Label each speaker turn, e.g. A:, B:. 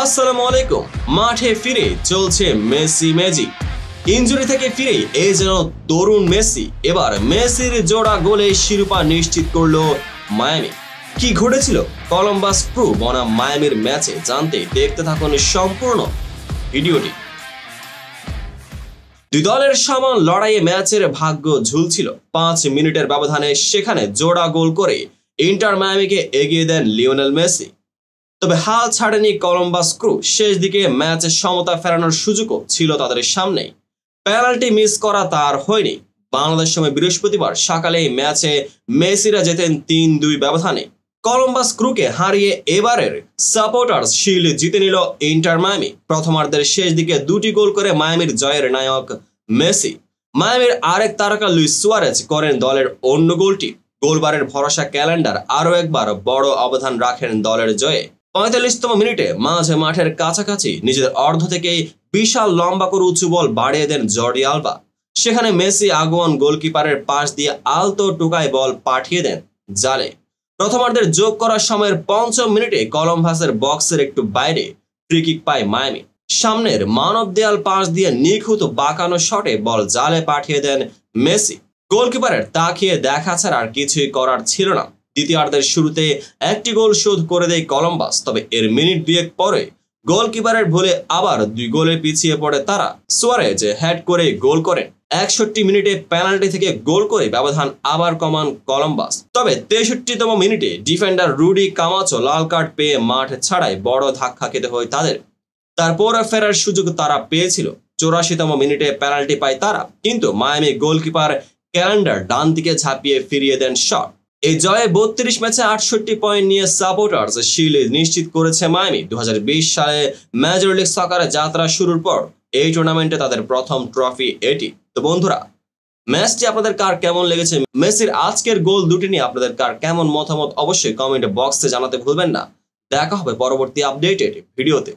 A: আসসালামু আলাইকুম। মাঠে ফিরে চলছে মেসি ম্যাজিক। ইনজুরি থেকে ফিরে এই যেন তরুণ মেসি। এবার মেসির জোড়া গোলে শিরোপা নিশ্চিত করলো মায়ামি। কি ঘটেছিল কলম্বাস ক্রু বনাম মায়ামির ম্যাচে জানতে দেখতে থাকুন সম্পূর্ণ ভিডিওটি। দুই দলের সমান লড়াইয়ে ম্যাচের ভাগ্য ঝুলছিল 5 মিনিটের ব্যবধানে। সেখানে জোড়া গোল করে ইন্টার মায়ামিকে এগিয়ে দেন লিওনেল মেসি। তবে হাল ছাড়েনি কলম্বাস ক্রু। শেষ দিকে ম্যাচে সমতা ফেরানোর সুযোগও ছিল তাদের সামনে। পেনাল্টি মিস করা তার হয়নি। বাংলাদেশ সময় বৃহস্পতিবার সকালে এই ম্যাচে মেসিরা জেতেন 3-2 ব্যবধানে। কলম্বাস ক্রুকে হারিয়ে এবারের সাপোর্টার্স শিল্ড জিতে নিল ইন্টার মায়ামি। প্রথমার্ধের শেষ দিকে 2টি গোল করে মায়ামির জয়ের নায়ক মেসি। মায়ামির আরেক তারকা লুইস সুয়ারেজ করেন দলের অন্য গোলটি। গোলবারের ভরসা ক্যালেন্ডার আরও একবার বড় অবদান রাখেন দলের জয়ে। 45তম মিনিটে মাঝে মাঠের কাছাকাছি নিজেদের অর্ধ থেকেই বিশাল লম্বা করে উঁচু বল বাড়িয়ে দেন জর্ডি আলবা। সেখানে মেসি আগুয়ান গোলকিপারের পাশ দিয়ে আলতো টোকায় বল পাঠিয়ে দেন জালে। প্রথমার্ধের যোগ করার সময়ের 5ম মিনিটে কলম্বাসের বক্সের একটু বাইরে ফ্রি কিক পায় মায়ামি। সামনের মানব দেয়াল পাশ দিয়ে নিখুঁত বাঁকানো শটে বল জালে পাঠিয়ে দেন মেসি। গোলকিপারের তাকিয়ে দেখা ছাড়া আর কিছুই করার ছিল না। দ্বিতীয়ার্ধের শুরুতে একটি গোল শোধ করে দেয় কলম্বাস। তবে এর মিনিট 2 পরে গোলকিপারের ভুলে আবার 2 গোলে পিছিয়ে পড়ে তারা। সুয়ারেজ হেড করে গোল করেন। 61 মিনিটে পেনাল্টি থেকে গোল করে ব্যবধান আবার কমান কলম্বাস। তবে 63তম মিনিটে ডিফেন্ডার রুডি কামাচো লাল কার্ড পেয়ে মাঠ ছাড়াই বড় ধাক্কা খেতে হয় তাদের। তারপর ফেরার সুযোগ তারা পেয়েছিল। 84তম মিনিটে পেনাল্টি পায় তারা, কিন্তু মায়ামি গোলকিপার ক্যালেন্ডার ডান দিকে ঝাঁপিয়ে ফিরিয়ে দেন শট। এই জয়ে 32 ম্যাচে 68 পয়েন্ট নিয়ে সাপোর্টার্স শিল্ড নিশ্চিত করেছে মায়ামি। 2020 সালে মেজর লিগ সকারে যাত্রা শুরুর পর এই টুর্নামেন্টে তাদের প্রথম ট্রফি এটি। তো বন্ধুরা, ম্যাচটি আপনাদের কার কেমন লেগেছে? মেসির আজকের গোল দুটি নিয়ে আপনাদের কার কেমন মতামত অবশ্যই কমেন্ট বক্সে জানাতে ভুলবেন না। দেখা হবে পরবর্তী আপডেটেড ভিডিওতে।